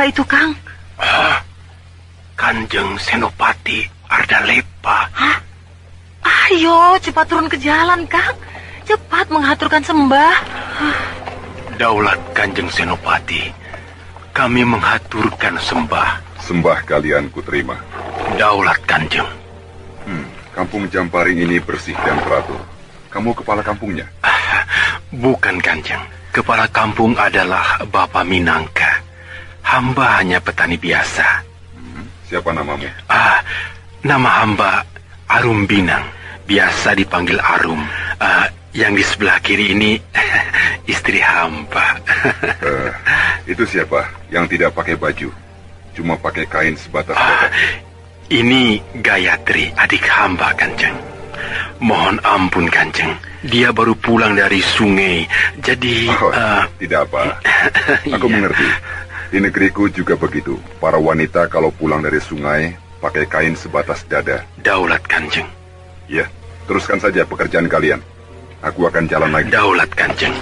Siapa itu, Kang? Kanjeng Senopati Ardalepa. Hah? Ayo, cepat turun ke jalan, Kang. Cepat mengaturkan sembah. Daulat Kanjeng Senopati, kami menghaturkan sembah. Sembah kalian kuterima. Daulat Kanjeng. Kampung Jamparing ini bersih dan teratur. Kamu kepala kampungnya? Bukan, Kanjeng. Kepala kampung adalah Bapak Minangka. Hamba hanya petani biasa. Siapa namamu? Nama hamba Arum Binang. Biasa dipanggil Arum. Yang di sebelah kiri ini istri hamba. Itu siapa yang tidak pakai baju? Cuma pakai kain sebatas dada? Ini Gayatri, adik hamba, Kanjeng. Mohon ampun, Kanjeng. Dia baru pulang dari sungai, jadi... Tidak apa. Aku mengerti. Di negeriku juga begitu. Para wanita kalau pulang dari sungai, pakai kain sebatas dada. Daulat Kanjeng. Ya, teruskan saja pekerjaan kalian. Aku akan jalan lagi. Daulat Kanjeng.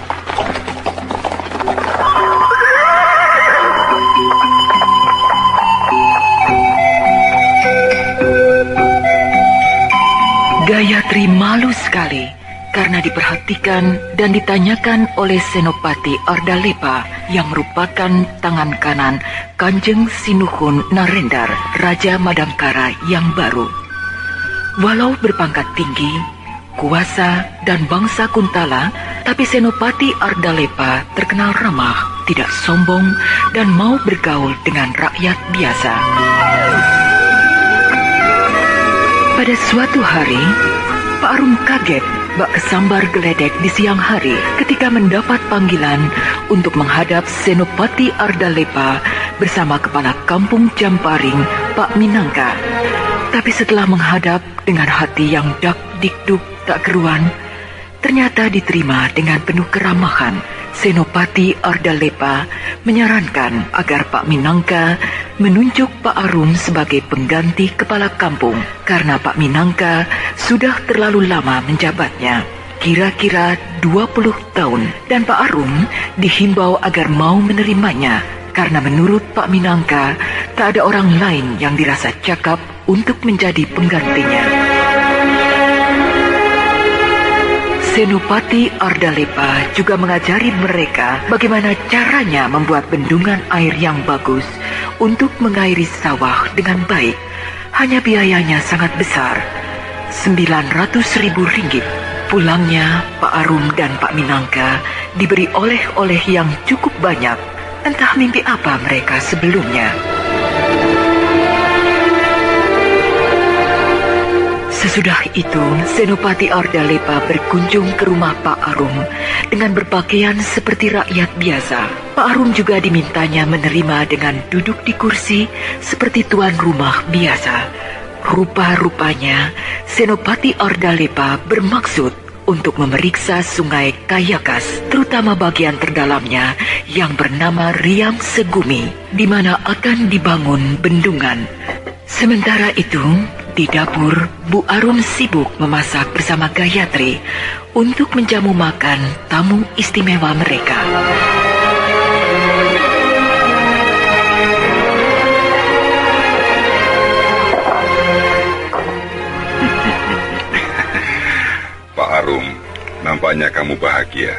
Gayatri malu sekali karena diperhatikan dan ditanyakan oleh Senopati Ardalepa yang merupakan tangan kanan Kanjeng Sinuhun Narendar, Raja Madangkara yang baru. Walau berpangkat tinggi, kuasa, dan bangsa Kuntala, tapi Senopati Ardalepa terkenal ramah, tidak sombong, dan mau bergaul dengan rakyat biasa. Pada suatu hari, Pak Arum kaget bak kesambar geledek di siang hari ketika mendapat panggilan untuk menghadap Senopati Ardalepa bersama kepala kampung Jamparing, Pak Minangka. Tapi setelah menghadap dengan hati yang dak-dikduk tak keruan, ternyata diterima dengan penuh keramahan. Senopati Ardalepa menyarankan agar Pak Minangka menunjuk Pak Arum sebagai pengganti kepala kampung karena Pak Minangka sudah terlalu lama menjabatnya, kira-kira 20 tahun, dan Pak Arum dihimbau agar mau menerimanya karena menurut Pak Minangka tak ada orang lain yang dirasa cakap untuk menjadi penggantinya. Senopati Ardalepa juga mengajari mereka bagaimana caranya membuat bendungan air yang bagus untuk mengairi sawah dengan baik. Hanya biayanya sangat besar, 900.000 ringgit. Pulangnya, Pak Arum dan Pak Minangka diberi oleh-oleh yang cukup banyak. Entah mimpi apa mereka sebelumnya. Sesudah itu, Senopati Ardalepa berkunjung ke rumah Pak Arum dengan berpakaian seperti rakyat biasa. Pak Arum juga dimintanya menerima dengan duduk di kursi seperti tuan rumah biasa. Rupa-rupanya, Senopati Ardalepa bermaksud untuk memeriksa sungai Kayakas, terutama bagian terdalamnya yang bernama Riam Segumi, di mana akan dibangun bendungan. Sementara itu, di dapur, Bu Arum sibuk memasak bersama Gayatri untuk menjamu makan tamu istimewa mereka. Pak Arum, nampaknya kamu bahagia.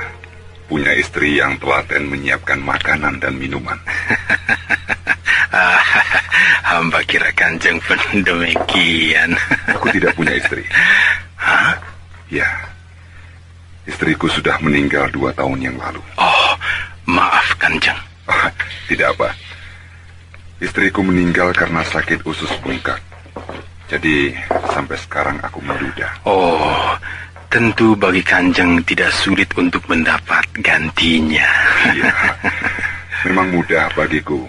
Punya istri yang telaten menyiapkan makanan dan minuman. Hamba kira Kanjeng pun demikian. Aku tidak punya istri. Hah? Ya, istriku sudah meninggal 2 tahun yang lalu. Oh, maaf Kanjeng. Tidak apa. Istriku meninggal karena sakit usus bengkak. Jadi sampai sekarang aku menduda. Oh, tentu bagi Kanjeng tidak sulit untuk mendapat gantinya. Iya, memang mudah bagiku.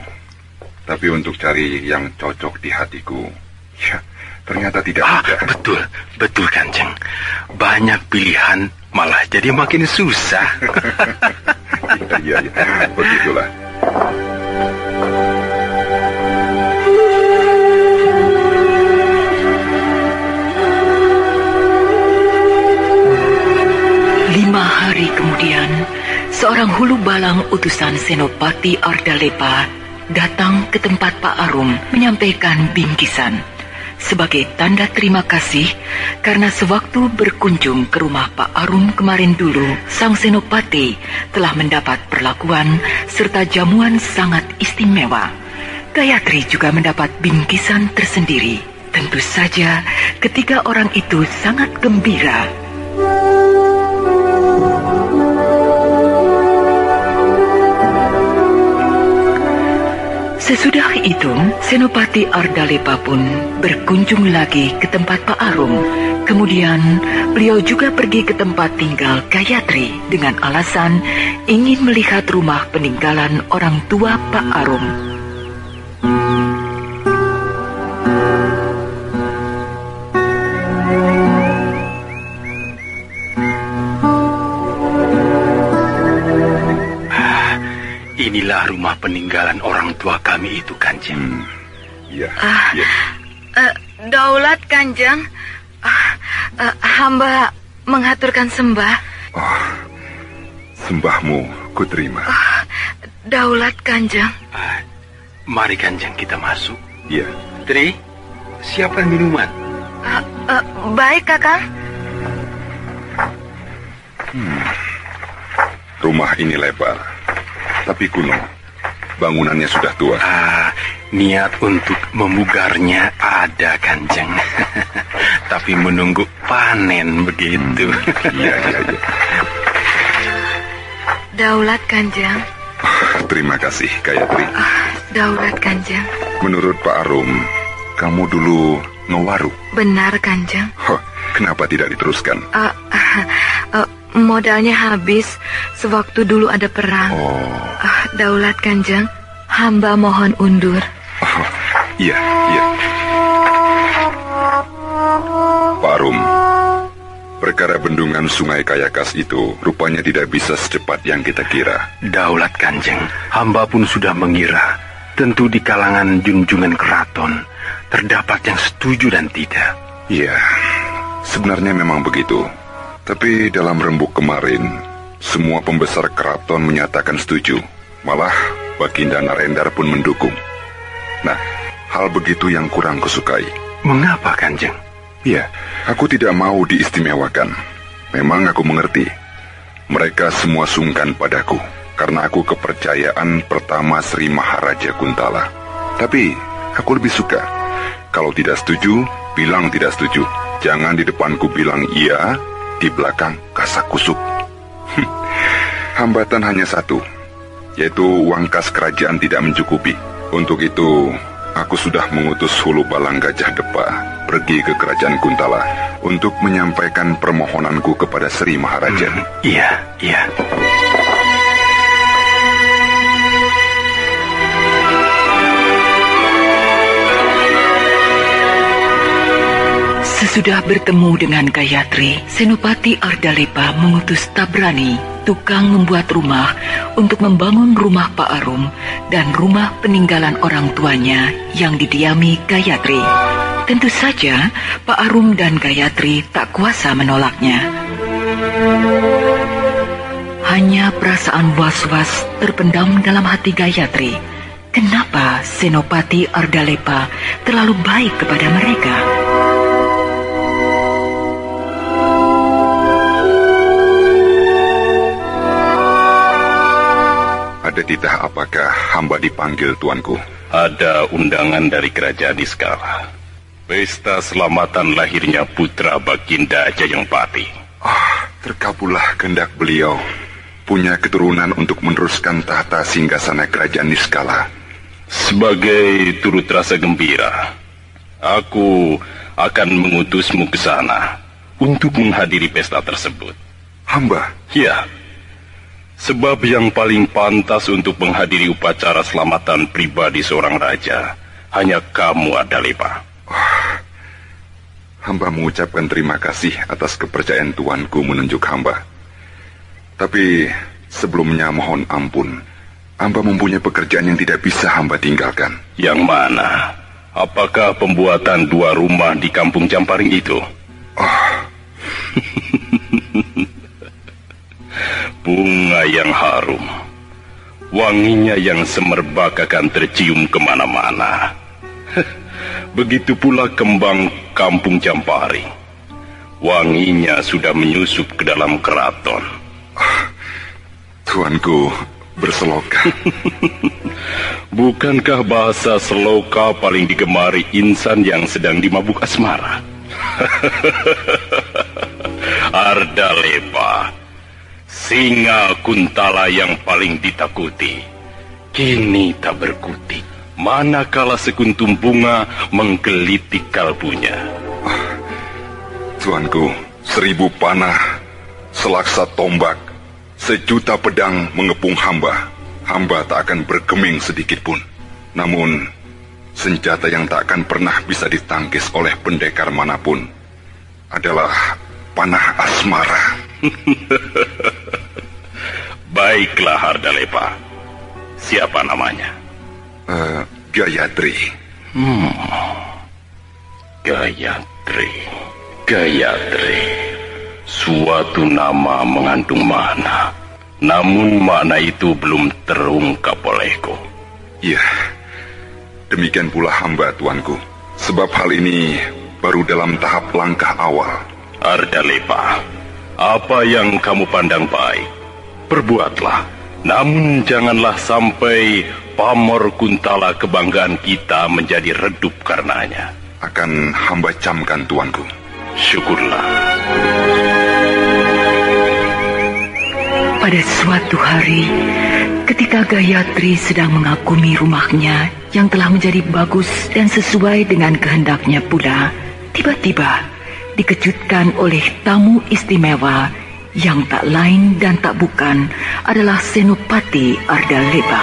Tapi untuk cari yang cocok di hatiku, ya, ternyata tidak mudah. Betul Kanjeng. Banyak pilihan malah jadi makin susah. Iya, begitulah. Lima hari kemudian, seorang hulu balang utusan Senopati Ardalepa datang ke tempat Pak Arum menyampaikan bingkisan sebagai tanda terima kasih karena sewaktu berkunjung ke rumah Pak Arum kemarin dulu, sang Senopati telah mendapat perlakuan serta jamuan sangat istimewa. Gayatri juga mendapat bingkisan tersendiri. Tentu saja ketiga orang itu sangat gembira. Sesudah itu, Senopati Ardalepa pun berkunjung lagi ke tempat Pak Arum. Kemudian, beliau juga pergi ke tempat tinggal Gayatri dengan alasan ingin melihat rumah peninggalan orang tua Pak Arum. Inilah rumah peninggalan orang tua kami itu, Kanjeng. Iya. Daulat, Kanjeng. Hamba mengaturkan sembah. Sembahmu ku terima. Daulat, Kanjeng. Mari, Kanjeng, kita masuk. Iya. Tri, siapkan minuman. Baik, Kakang. Rumah ini lebar, tapi kuno. Bangunannya sudah tua. Niat untuk memugarnya ada, Kanjeng. Tapi menunggu panen begitu. Iya. Daulat, Kanjeng. Terima kasih, Gayatri. Daulat, Kanjeng. Menurut Pak Arum, kamu dulu ngewaruk. Benar, Kanjeng. Kenapa tidak diteruskan? Modalnya habis sewaktu dulu ada perang. Daulat, Kanjeng, hamba mohon undur. Iya. Pak Arum, perkara bendungan Sungai Kayakas itu rupanya tidak bisa secepat yang kita kira. Daulat, Kanjeng, hamba pun sudah mengira. Tentu di kalangan junjungan keraton terdapat yang setuju dan tidak. Iya, sebenarnya memang begitu. Tapi dalam rembuk kemarin, semua pembesar keraton menyatakan setuju. Malah Baginda Narendra pun mendukung. Nah, hal begitu yang kurang kusukai. Mengapa, Kanjeng? Ya, aku tidak mau diistimewakan. Memang aku mengerti. Mereka semua sungkan padaku karena aku kepercayaan pertama Sri Maharaja Kuntala. Tapi aku lebih suka kalau tidak setuju, bilang tidak setuju. Jangan di depanku bilang iya, di belakang kasak kusuk. Hambatan hanya satu, yaitu uang kas kerajaan tidak mencukupi. Untuk itu, aku sudah mengutus Hulu Balang Gajah Depa pergi ke kerajaan Kuntala untuk menyampaikan permohonanku kepada Sri Maharaja. Iya. Sesudah bertemu dengan Gayatri, Senopati Ardalepa mengutus Tabrani, tukang membuat rumah, untuk membangun rumah Pak Arum dan rumah peninggalan orang tuanya yang didiami Gayatri. Tentu saja, Pak Arum dan Gayatri tak kuasa menolaknya. Hanya perasaan was-was terpendam dalam hati Gayatri. Kenapa Senopati Ardalepa terlalu baik kepada mereka? Ada titah apakah hamba dipanggil tuanku? Ada undangan dari kerajaan Niskala. Pesta selamatan lahirnya putra Baginda Jayengpati. Terkabullah kehendak beliau. Punya keturunan untuk meneruskan tahta singgasana kerajaan Niskala. Sebagai turut rasa gembira, aku akan mengutusmu ke sana untuk menghadiri pesta tersebut. Hamba? Ya. Sebab yang paling pantas untuk menghadiri upacara selamatan pribadi seorang raja hanya kamu, Ardalepa. Hamba mengucapkan terima kasih atas kepercayaan tuanku menunjuk hamba. Tapi sebelumnya mohon ampun, hamba mempunyai pekerjaan yang tidak bisa hamba tinggalkan. Yang mana? Apakah pembuatan 2 rumah di kampung Jamparing itu? Bunga yang harum, Wanginya yang semerbak akan tercium kemana-mana. Begitu pula kembang kampung Jamparing. Wanginya sudah menyusup ke dalam keraton. Tuanku berseloka. Bukankah bahasa seloka paling digemari insan yang sedang dimabuk asmara? Ardalepa, singa Kuntala yang paling ditakuti, kini tak berkutik, manakala sekuntum bunga menggelitik kalbunya. Tuanku, 1000 panah, selaksa tombak, 1.000.000 pedang mengepung hamba. Hamba tak akan bergeming sedikit pun. Namun, senjata yang tak akan pernah bisa ditangkis oleh pendekar manapun adalah panah asmara. Baiklah, Ardalepa. Siapa namanya? Gayatri. Gayatri. Suatu nama mengandung makna. Namun makna itu belum terungkap olehku. Iya, demikian pula hamba, tuanku. Sebab hal ini baru dalam tahap langkah awal. Ardalepa, apa yang kamu pandang baik, perbuatlah. Namun janganlah sampai pamor Kuntala kebanggaan kita menjadi redup karenanya. Akan hamba camkan, tuanku. Syukurlah. Pada suatu hari, ketika Gayatri sedang mengagumi rumahnya yang telah menjadi bagus dan sesuai dengan kehendaknya pula, tiba-tiba dikejutkan oleh tamu istimewa yang tak lain dan tak bukan adalah Senopati Ardalepa.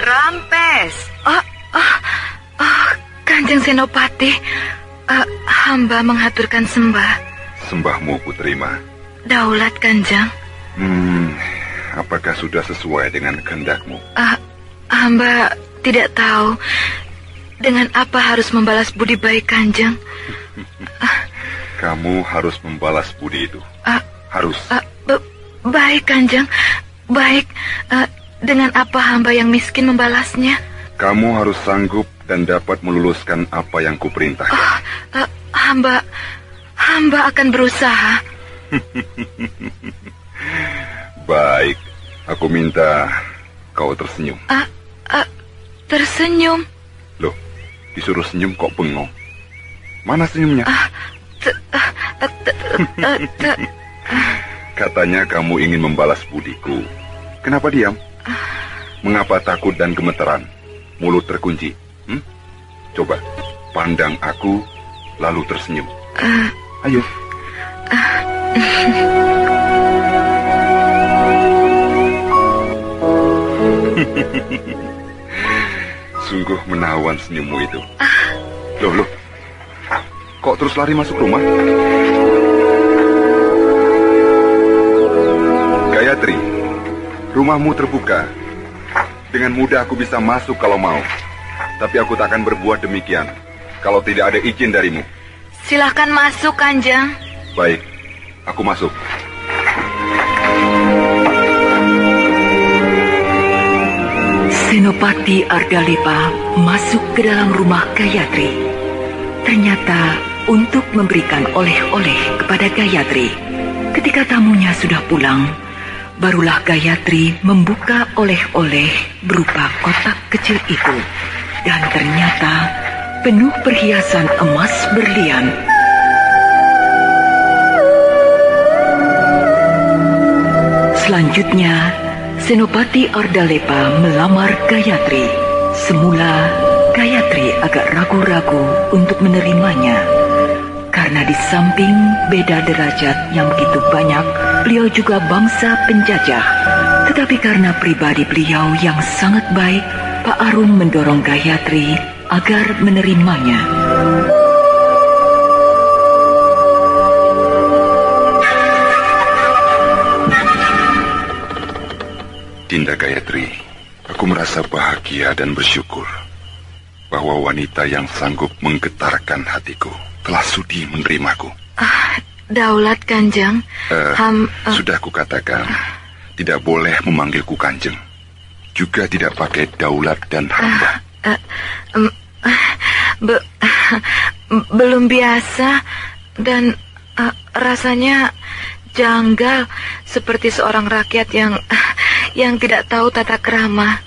Rampes. Kanjeng Senopati, hamba mengaturkan sembah. Sembahmu kuterima. Daulat, Kanjeng. Apakah sudah sesuai dengan kehendakmu? Hamba tidak tahu dengan apa harus membalas budi baik Kanjeng. Kamu harus membalas budi itu. Harus. Baik, Kanjeng. Baik. Dengan apa hamba yang miskin membalasnya? Kamu harus sanggup dan dapat meluluskan apa yang kuperintahkan. Hamba akan berusaha. Baik, aku minta kau tersenyum. Tersenyum? Loh, disuruh senyum kok bengong? Mana senyumnya? Katanya kamu ingin membalas budiku. Kenapa diam? Mengapa takut dan gemeteran? Mulut terkunci. Coba, pandang aku, lalu tersenyum. Ayo. Sungguh menawan senyummu itu. Loh. Kok terus lari masuk rumah? Gayatri, rumahmu terbuka. Dengan mudah aku bisa masuk kalau mau. Tapi aku tak akan berbuat demikian kalau tidak ada izin darimu. Silahkan masuk, Kanjeng. Baik, aku masuk. Senopati Ardalepa masuk ke dalam rumah Gayatri. Ternyata untuk memberikan oleh-oleh kepada Gayatri. Ketika tamunya sudah pulang, barulah Gayatri membuka oleh-oleh berupa kotak kecil itu. Dan ternyata penuh perhiasan emas berlian. Selanjutnya, Senopati Ardalepa melamar Gayatri. Semula, Gayatri agak ragu-ragu untuk menerimanya. Karena di samping beda derajat yang begitu banyak, beliau juga bangsa penjajah. Tetapi karena pribadi beliau yang sangat baik, Pak Arum mendorong Gayatri agar menerimanya. Dinda Gayatri, aku merasa bahagia dan bersyukur bahwa wanita yang sanggup menggetarkan hatiku telah sudi menerimaku. Daulat Kanjeng. Sudah kukatakan, tidak boleh memanggilku Kanjeng. Juga tidak pakai daulat dan hamba. Belum biasa dan rasanya janggal seperti seorang rakyat yang tidak tahu tata krama.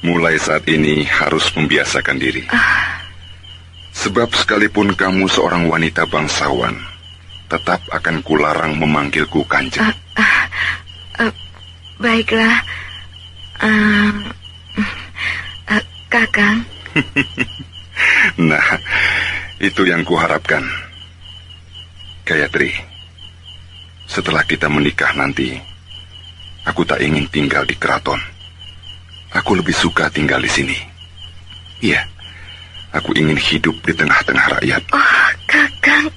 Mulai saat ini harus membiasakan diri. Sebab sekalipun kamu seorang wanita bangsawan, tetap akan kularang memanggilku Kanjeng. Baiklah, Kakang. Nah, itu yang kuharapkan. Gayatri, setelah kita menikah nanti, aku tak ingin tinggal di keraton. Aku lebih suka tinggal di sini. Iya, aku ingin hidup di tengah-tengah rakyat. Oh, Kakang,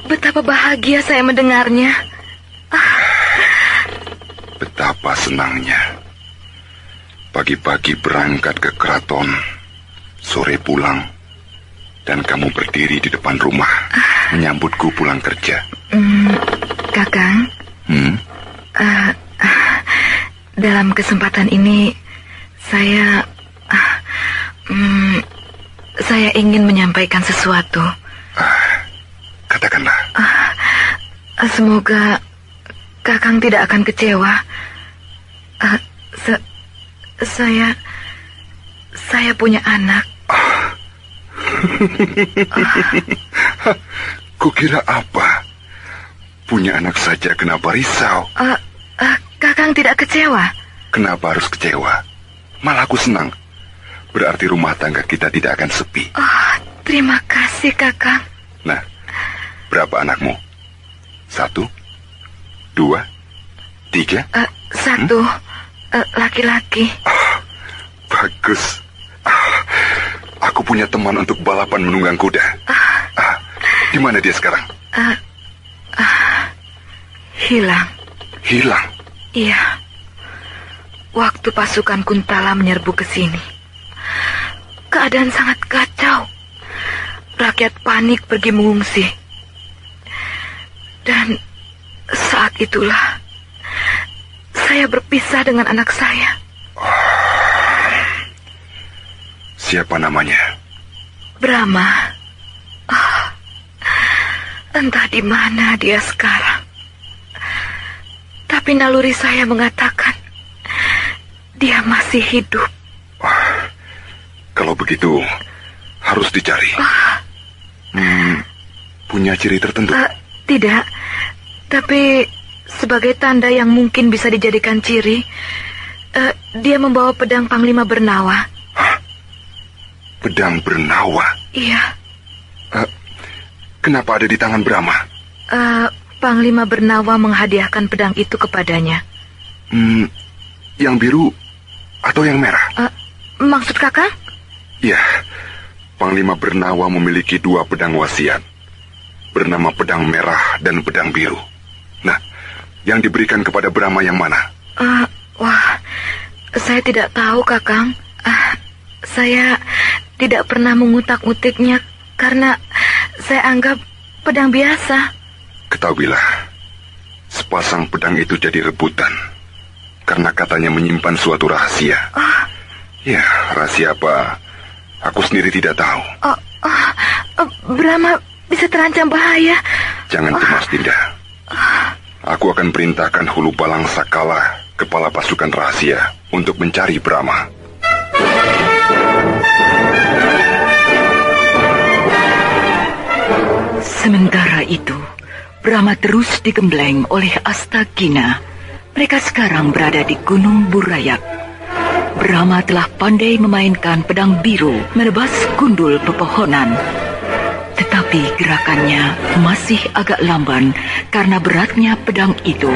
betapa bahagia saya mendengarnya. Betapa senangnya. Pagi-pagi berangkat ke keraton, sore pulang, dan kamu berdiri di depan rumah menyambutku pulang kerja. Kakang, dalam kesempatan ini saya ingin menyampaikan sesuatu. Katakanlah. Semoga Kakang tidak akan kecewa. Saya punya anak. Kukira apa? Punya anak saja kenapa risau? Kakang tidak kecewa? Kenapa harus kecewa? Malah aku senang. Berarti rumah tangga kita tidak akan sepi. Terima kasih, Kakang. Nah, berapa anakmu? 1, 2, 3? 1, laki-laki. Bagus. Aku punya teman untuk balapan menunggang kuda. Di mana dia sekarang? Hilang. Hilang? Iya. Waktu pasukan Kuntala menyerbu ke sini, keadaan sangat kacau. Rakyat panik pergi mengungsi. Dan saat itulah saya berpisah dengan anak saya. Siapa namanya? Brahma. Entah di mana dia sekarang. Tapi naluri saya mengatakan dia masih hidup. Kalau begitu harus dicari. Punya ciri tertentu? Tidak. Tapi sebagai tanda yang mungkin bisa dijadikan ciri, dia membawa pedang Panglima Bernawa. Pedang Bernawa? Iya. Kenapa ada di tangan Brahma? Panglima Bernawa menghadiahkan pedang itu kepadanya. Yang biru atau yang merah? Maksud Kakang? Ya, Panglima Bernawa memiliki 2 pedang wasiat, bernama pedang merah dan pedang biru. Nah, yang diberikan kepada Brahma yang mana? Wah, saya tidak tahu, Kakang. Saya tidak pernah mengutak-utiknya karena saya anggap pedang biasa. Ketahuilah, sepasang pedang itu jadi rebutan karena katanya menyimpan suatu rahasia. Ya, rahasia apa? Aku sendiri tidak tahu. Brahma bisa terancam bahaya. Jangan cemas, Dinda. Aku akan perintahkan Hulu Balang Sakala, kepala pasukan rahasia, untuk mencari Brahma. Sementara itu, Brahma terus digembleng oleh Astagina. Mereka sekarang berada di Gunung Burayak. Brahma telah pandai memainkan pedang biru menebas gundul pepohonan. Tetapi gerakannya masih agak lamban karena beratnya pedang itu.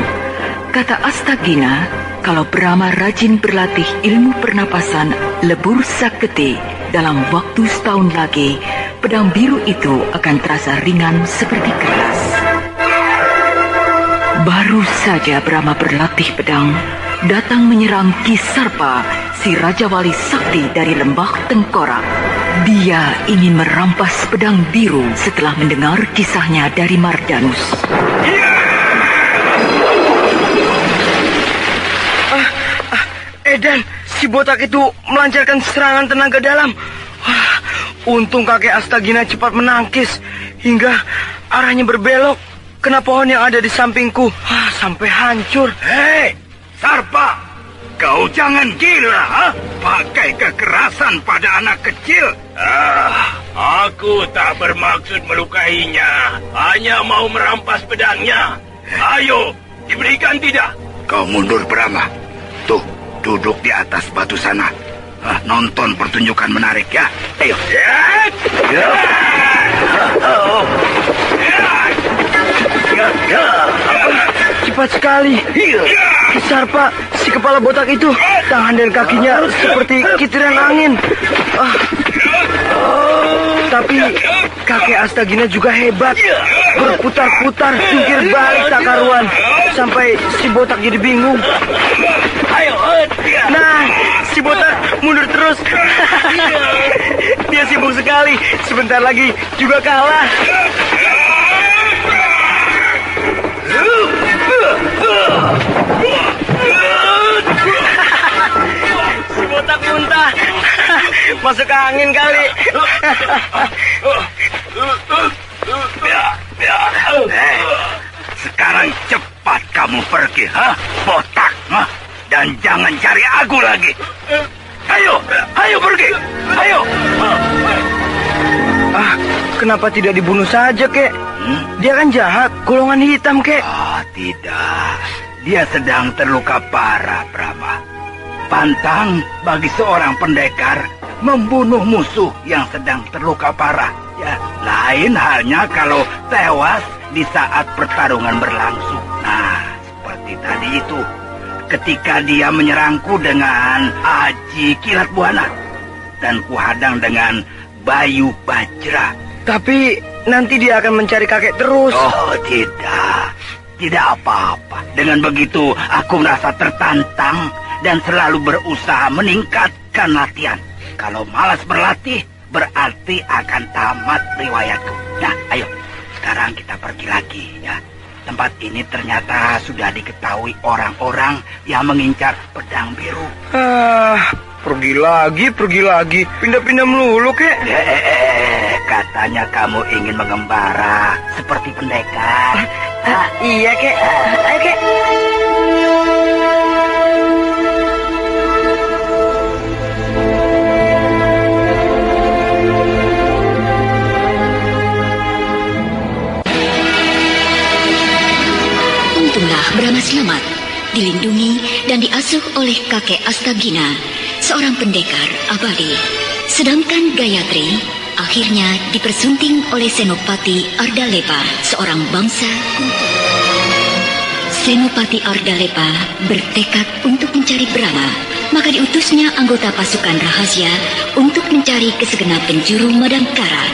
Kata Astagina, kalau Brahma rajin berlatih ilmu pernapasan lebur saketi, dalam waktu setahun lagi, pedang biru itu akan terasa ringan seperti keras. Baru saja Brahma berlatih pedang, datang menyerang Ki Sarpa, si Raja Wali Sakti dari Lembah Tengkorak. Dia ingin merampas pedang biru setelah mendengar kisahnya dari Mardanus. Edan, si botak itu melancarkan serangan tenaga dalam. Untung kakek Astagina cepat menangkis hingga arahnya berbelok kena pohon yang ada di sampingku. Sampai hancur. Hei, Sarpa, kau jangan gila, ha? Pakai kekerasan pada anak kecil. Aku tak bermaksud melukainya, hanya mau merampas pedangnya. Ayo, diberikan tidak? Kau mundur, Brahma. Tuh, duduk di atas batu sana. Nonton pertunjukan menarik ya. Ayo. Cepat sekali. Si Sarpa, si kepala botak itu, tangan dan kakinya seperti kitiran angin. Tapi kakek Astagina juga hebat. Berputar-putar, jungkir balik tak karuan. Sampai si botak jadi bingung. Nah, si botak mundur terus. Dia sibuk sekali. Sebentar lagi juga kalah. Si botak muntah. Masuk angin kali. Sekarang cepat kamu pergi, botak, dan jangan cari aku lagi. Ayo pergi, ayo. Kenapa tidak dibunuh saja, kek? Dia kan jahat, golongan hitam, kek. Tidak, dia sedang terluka parah, Brahma. Pantang bagi seorang pendekar membunuh musuh yang sedang terluka parah. Ya, lain halnya kalau tewas di saat pertarungan berlangsung. Nah, seperti tadi itu, ketika dia menyerangku dengan aji kilat buana dan kuhadang dengan bayu bajra. Tapi nanti dia akan mencari kakek terus. Oh, tidak apa-apa. Dengan begitu, aku merasa tertantang dan selalu berusaha meningkatkan latihan. Kalau malas berlatih, berarti akan tamat riwayatku. Nah, ayo, sekarang kita pergi lagi, ya. Tempat ini ternyata sudah diketahui orang-orang yang mengincar pedang biru. Pergi lagi. Pindah-pindah melulu, kek. Katanya kamu ingin mengembara seperti pendekar. Iya, kek. Ayo, kek. Untunglah Brahma selamat, dilindungi dan diasuh oleh kakek Astagina, seorang pendekar abadi. Sedangkan Gayatri akhirnya dipersunting oleh Senopati Ardalepa, seorang bangsa kuntun. Senopati Ardalepa bertekad untuk mencari Brahma, maka diutusnya anggota pasukan rahasia untuk mencari ke segenap penjuru Madangkara.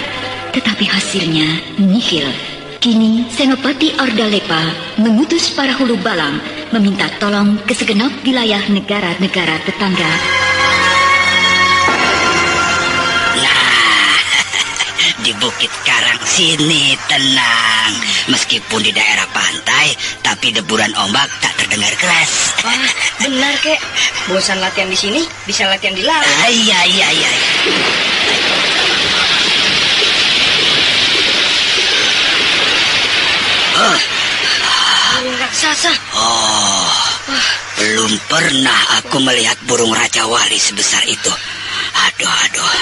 Tetapi hasilnya nihil. Kini Senopati Ardalepa mengutus para hulu balang meminta tolong ke segenap wilayah negara-negara tetangga. Di Bukit Karang sini tenang. Meskipun di daerah pantai, tapi deburan ombak tak terdengar keras. Wah, benar, kek. Bosan latihan di sini, bisa latihan di laut. Iya. Burung raksasa. Belum pernah aku melihat burung Raja Wali sebesar itu. Aduh,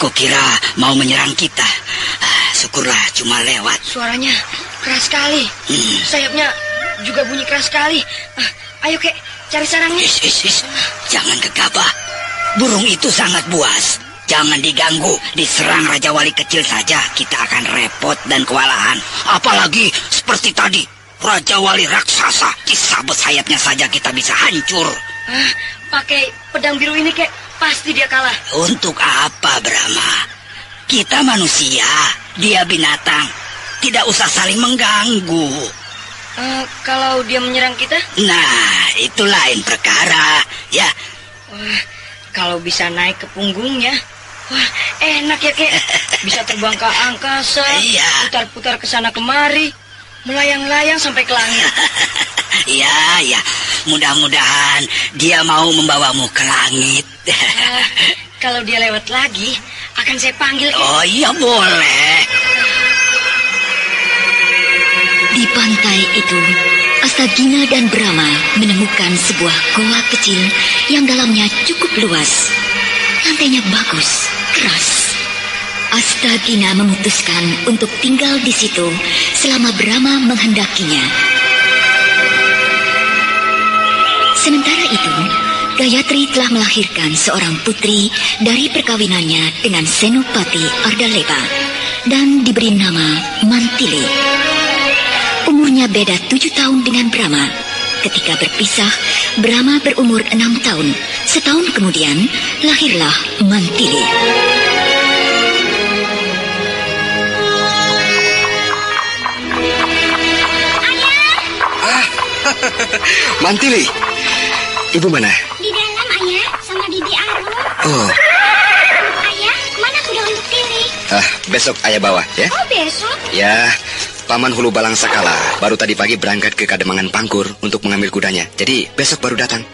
kukira mau menyerang kita. Syukurlah cuma lewat. Suaranya keras sekali. Sayapnya juga bunyi keras sekali. Ayo, kek, cari sarangnya. Jangan gegabah. Burung itu sangat buas. Jangan diganggu. Diserang Raja Wali kecil saja, kita akan repot dan kewalahan. Apalagi seperti tadi, Raja Wali raksasa. Disabet sayapnya saja kita bisa hancur. Pakai pedang biru ini, kek, pasti dia kalah. Untuk apa, Brahma? Kita manusia, dia binatang. Tidak usah saling mengganggu. Kalau dia menyerang kita? Nah, itu lain perkara, ya. Kalau bisa naik ke punggungnya, wah enak ya kek. Bisa terbang ke angkasa, putar-putar ke sana kemari, melayang-layang sampai ke langit. Iya, mudah-mudahan dia mau membawamu ke langit. Kalau dia lewat lagi, akan saya panggil. Oh iya, boleh. Di pantai itu, Astagina dan Brahma menemukan sebuah goa kecil yang dalamnya cukup luas. Lantainya bagus, keras. Astagina memutuskan untuk tinggal di situ selama Brahma menghendakinya. Sementara itu, Gayatri telah melahirkan seorang putri dari perkawinannya dengan Senopati Ardalepa dan diberi nama Mantili. Umurnya beda 7 tahun dengan Brahma. Ketika berpisah, Brahma berumur 6 tahun. Setahun kemudian, lahirlah Mantili. Mantili, ibu mana? Di dalam, Ayah, sama Bibi Arum. Oh. Ayah, mana kuda untuk Tili? Besok ayah bawa, ya? Oh, besok? Ya, Paman Hulu Balang Sakala baru tadi pagi berangkat ke Kademangan Pangkur untuk mengambil kudanya. Jadi besok baru datang.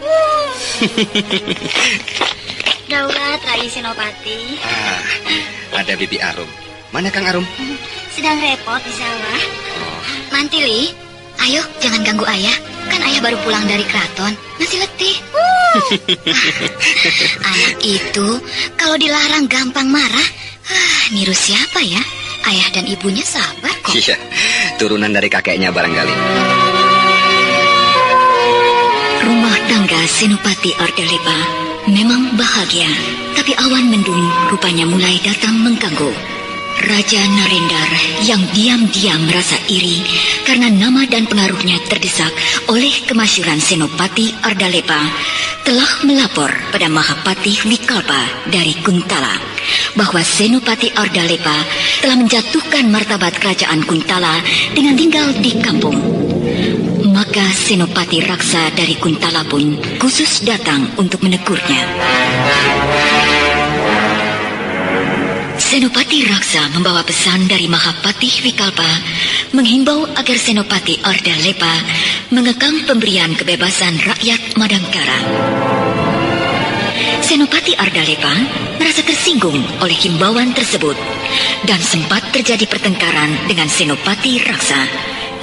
Daulat Rai Senopati. Ada Bibi Arum. Mana Kang Arum? Sedang repot di sawah. Mantili, ayo jangan ganggu ayah. Kan ayah baru pulang dari keraton, masih letih. Anak itu kalau dilarang gampang marah. Niru siapa ya? Ayah dan ibunya sabar kok. Iya, turunan dari kakeknya barangkali. Rumah tangga Senopati Ardalepa memang bahagia, tapi awan mendung rupanya mulai datang mengganggu. Raja Narendar yang diam-diam merasa iri karena nama dan pengaruhnya terdesak oleh kemasyhuran Senopati Ardalepa telah melapor pada Mahapati Wikalpa dari Kuntala bahwa Senopati Ardalepa telah menjatuhkan martabat kerajaan Kuntala dengan tinggal di kampung. Maka Senopati Raksa dari Kuntala pun khusus datang untuk menegurnya. Senopati Raksa membawa pesan dari Mahapati Wikalpa menghimbau agar Senopati Ardalepa mengekang pemberian kebebasan rakyat Madangkara. Senopati Ardalepa merasa tersinggung oleh himbauan tersebut dan sempat terjadi pertengkaran dengan Senopati Raksa.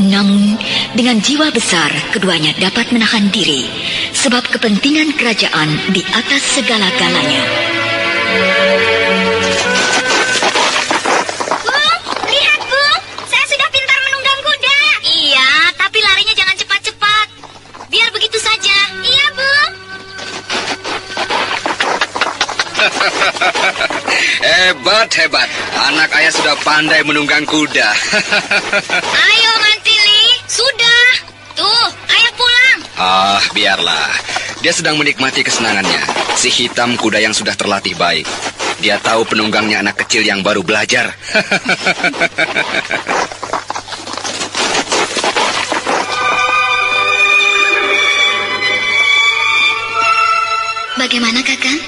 Namun, dengan jiwa besar keduanya dapat menahan diri sebab kepentingan kerajaan di atas segala-galanya. Hebat. Anak ayah sudah pandai menunggang kuda. Ayo Mantili, sudah. Tuh, ayah pulang. Biarlah. Dia sedang menikmati kesenangannya. Si hitam kuda yang sudah terlatih baik. Dia tahu penunggangnya anak kecil yang baru belajar. Bagaimana Kakang?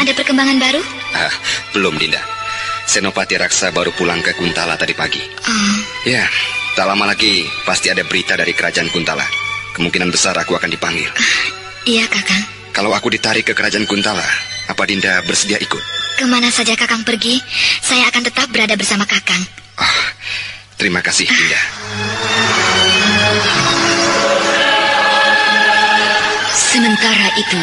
Ada perkembangan baru? Belum, Dinda. Senopati Raksa baru pulang ke Kuntala tadi pagi. Ya, tak lama lagi pasti ada berita dari kerajaan Kuntala. Kemungkinan besar aku akan dipanggil. Iya, Kakang. Kalau aku ditarik ke kerajaan Kuntala, apa Dinda bersedia ikut? Kemana saja Kakang pergi, saya akan tetap berada bersama Kakang. Terima kasih, Dinda. Sementara itu,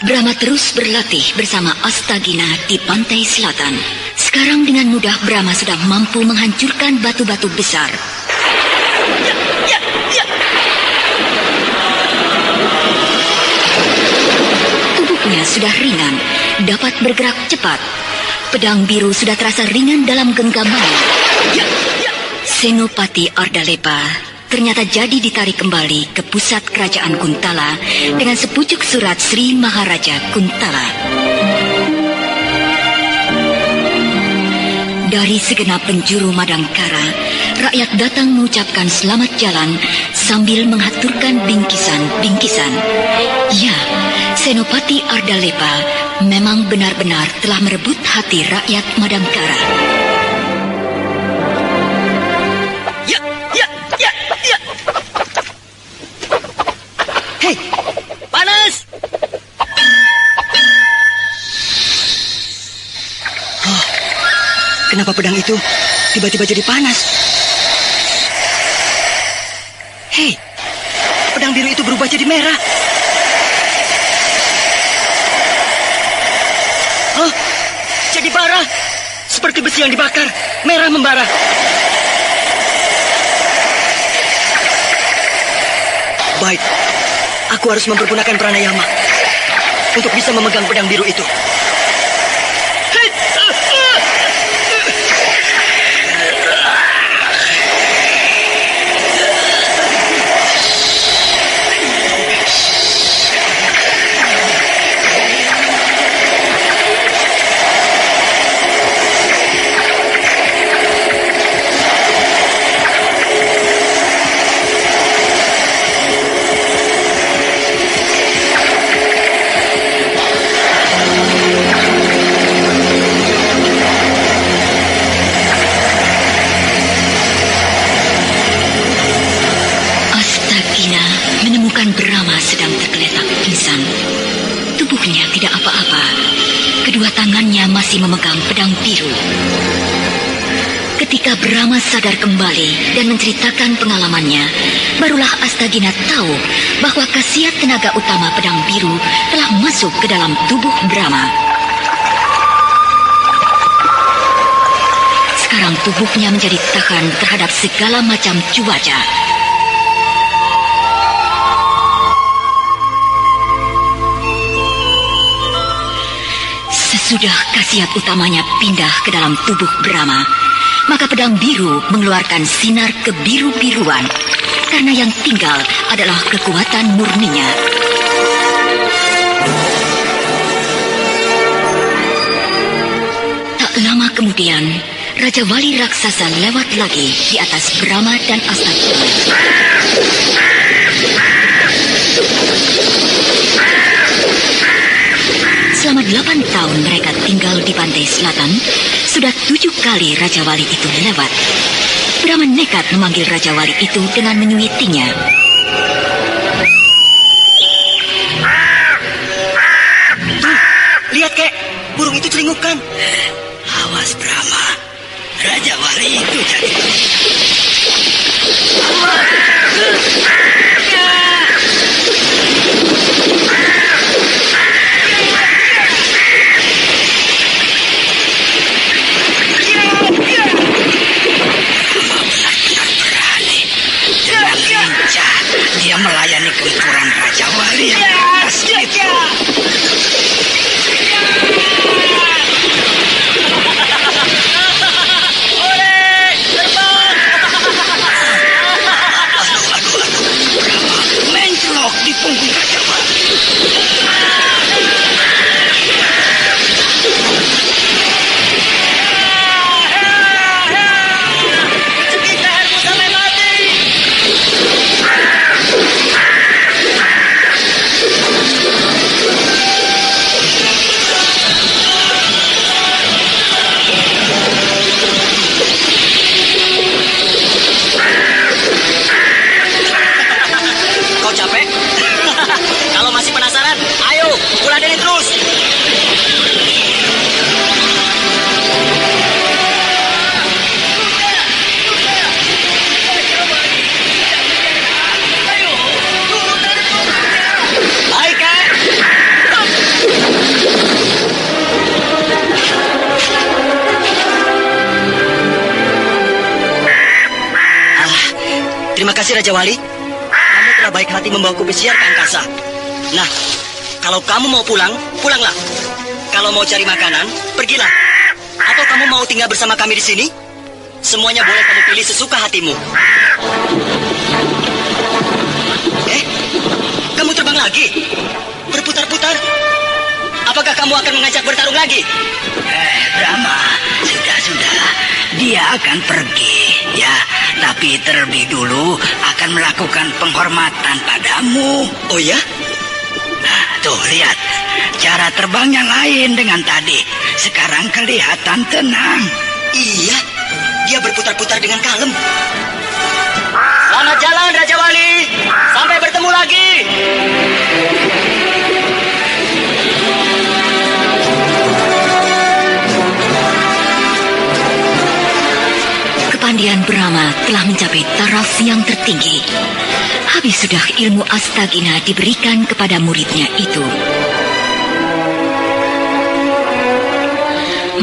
Brahma terus berlatih bersama Astagina di pantai selatan. Sekarang dengan mudah Brahma sudah mampu menghancurkan batu-batu besar. Tubuhnya sudah ringan, dapat bergerak cepat. Pedang biru sudah terasa ringan dalam genggamannya. Senopati Ardalepa ternyata jadi ditarik kembali ke pusat kerajaan Kuntala dengan sepucuk surat Sri Maharaja Kuntala. Dari segenap penjuru Madangkara, rakyat datang mengucapkan selamat jalan sambil menghaturkan bingkisan-bingkisan. Ya, Senopati Ardalepa memang benar-benar telah merebut hati rakyat Madangkara. Ya. Hei, panas! Oh, kenapa pedang itu tiba-tiba jadi panas? Hei, pedang biru itu berubah jadi merah. Oh, jadi bara. Seperti besi yang dibakar, merah membara. Baik, aku harus mempergunakan pranayama untuk bisa memegang pedang biru itu. Brahma sedang tergeletak pingsan. Tubuhnya tidak apa-apa. Kedua tangannya masih memegang pedang biru. Ketika Brahma sadar kembali dan menceritakan pengalamannya, barulah Astagina tahu bahwa khasiat tenaga utama pedang biru telah masuk ke dalam tubuh Brahma. Sekarang tubuhnya menjadi tahan terhadap segala macam cuaca. Sesudah khasiat utamanya pindah ke dalam tubuh Brahma, maka pedang biru mengeluarkan sinar kebiru-biruan, karena yang tinggal adalah kekuatan murninya. Tak lama kemudian, Raja Wali Raksasa lewat lagi di atas Brahma dan Astagina. Selama 8 tahun mereka tinggal di pantai selatan, sudah 7 kali Raja Wali itu lewat. Brahma nekat memanggil Raja Wali itu dengan menyuitinya. Tuh, lihat kek, burung itu celingupkan. Awas Brahma, Raja Wali itu jadi. Dia melayani gempuran Raja Wali yang atas itu. Aduh, mencelok di punggung Raja Wali. Terima kasih Raja Wali. Kamu telah baik hati membawaku bersiar ke angkasa. Nah, kalau kamu mau pulang, pulanglah. Kalau mau cari makanan, pergilah. Atau kamu mau tinggal bersama kami di sini? Semuanya boleh kamu pilih sesuka hatimu. Kamu terbang lagi? Berputar-putar? Apakah kamu akan mengajak bertarung lagi? Brahma, sudah. Dia akan pergi, ya. Tapi terlebih dulu akan melakukan penghormatan padamu. Oh ya? Nah, Tuh, lihat. Cara terbangnya lain dengan tadi. Sekarang kelihatan tenang. Iya, dia berputar-putar dengan kalem. Selamat jalan, Raja Wali. Sampai bertemu lagi. Kepandian Brahma telah mencapai taraf yang tertinggi. Habis sudah ilmu Astagina diberikan kepada muridnya itu.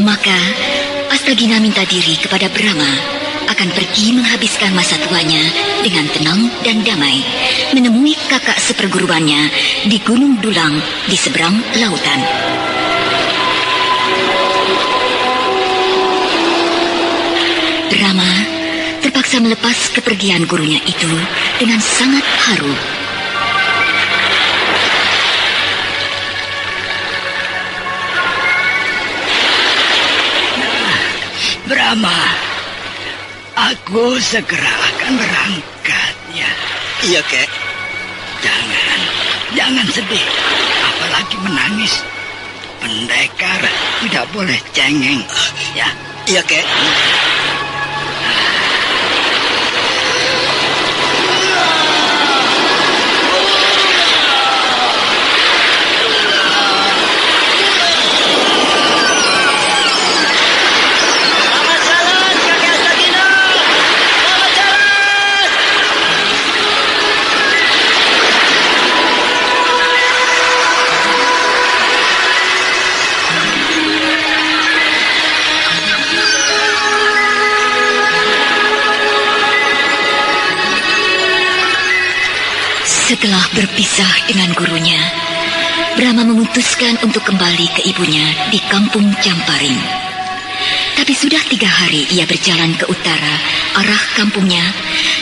Maka Astagina minta diri kepada Brahma akan pergi menghabiskan masa tuanya dengan tenang dan damai, menemui kakak seperguruannya di Gunung Dulang di seberang lautan. Brahma terpaksa melepas kepergian gurunya itu dengan sangat haru. Brahma, aku segera akan berangkat, ya. Iya, Kek. Jangan sedih, apalagi menangis. Pendekar tidak boleh cengeng, ya. Iya, Kek. Setelah berpisah dengan gurunya, Brahma memutuskan untuk kembali ke ibunya di kampung Camparing. Tapi sudah 3 hari ia berjalan ke utara, arah kampungnya,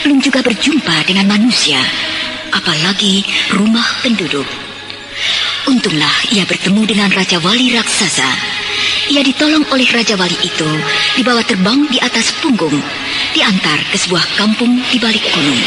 belum juga berjumpa dengan manusia, apalagi rumah penduduk. Untunglah ia bertemu dengan Raja Wali raksasa. Ia ditolong oleh Raja Wali itu, dibawa terbang di atas punggung, diantar ke sebuah kampung di balik gunung.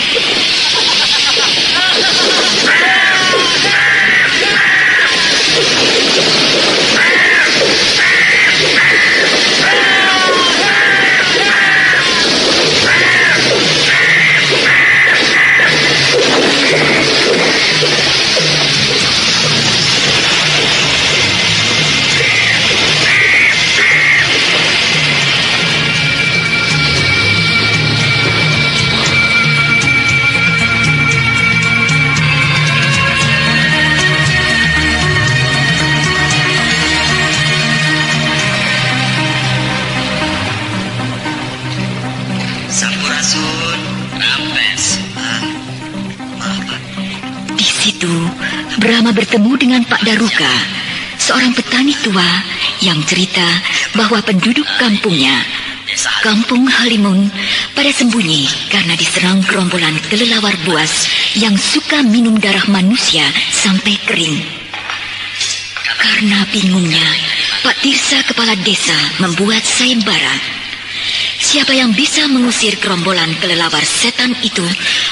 Brahma bertemu dengan Pak Daruka, seorang petani tua yang cerita bahwa penduduk kampungnya, Kampung Halimun, pada sembunyi karena diserang gerombolan kelelawar buas yang suka minum darah manusia sampai kering. Karena bingungnya, Pak Tirsa kepala desa membuat sayembara. Siapa yang bisa mengusir gerombolan kelelawar setan itu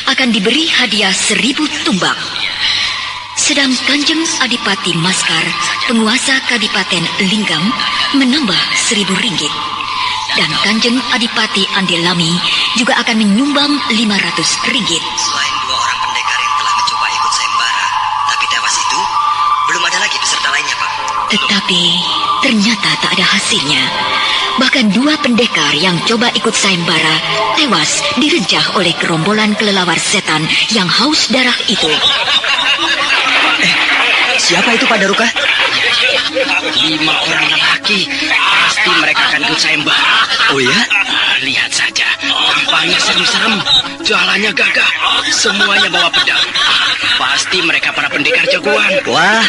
akan diberi hadiah 1000 tumbak. Sedang Kanjeng Adipati Maskar, penguasa Kadipaten Linggam, menambah 1000 ringgit. Dan Kanjeng Adipati Andelami juga akan menyumbang 500 ringgit. Selain 2 orang pendekar yang telah mencoba ikut sayembara, tapi tewas itu, belum ada lagi peserta lainnya, Pak. Tetapi ternyata tak ada hasilnya. Bahkan 2 pendekar yang coba ikut sayembara tewas direncah oleh gerombolan kelelawar setan yang haus darah itu. Siapa itu, Pak Daruka? 5 orang lelaki. Pasti mereka akan ikut sayembara. Oh ya? Lihat saja, tampaknya serem-serem, jalannya gagah, semuanya bawa pedang. Pasti mereka para pendekar jagoan. Wah,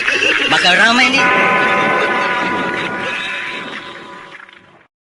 bakal ramai nih.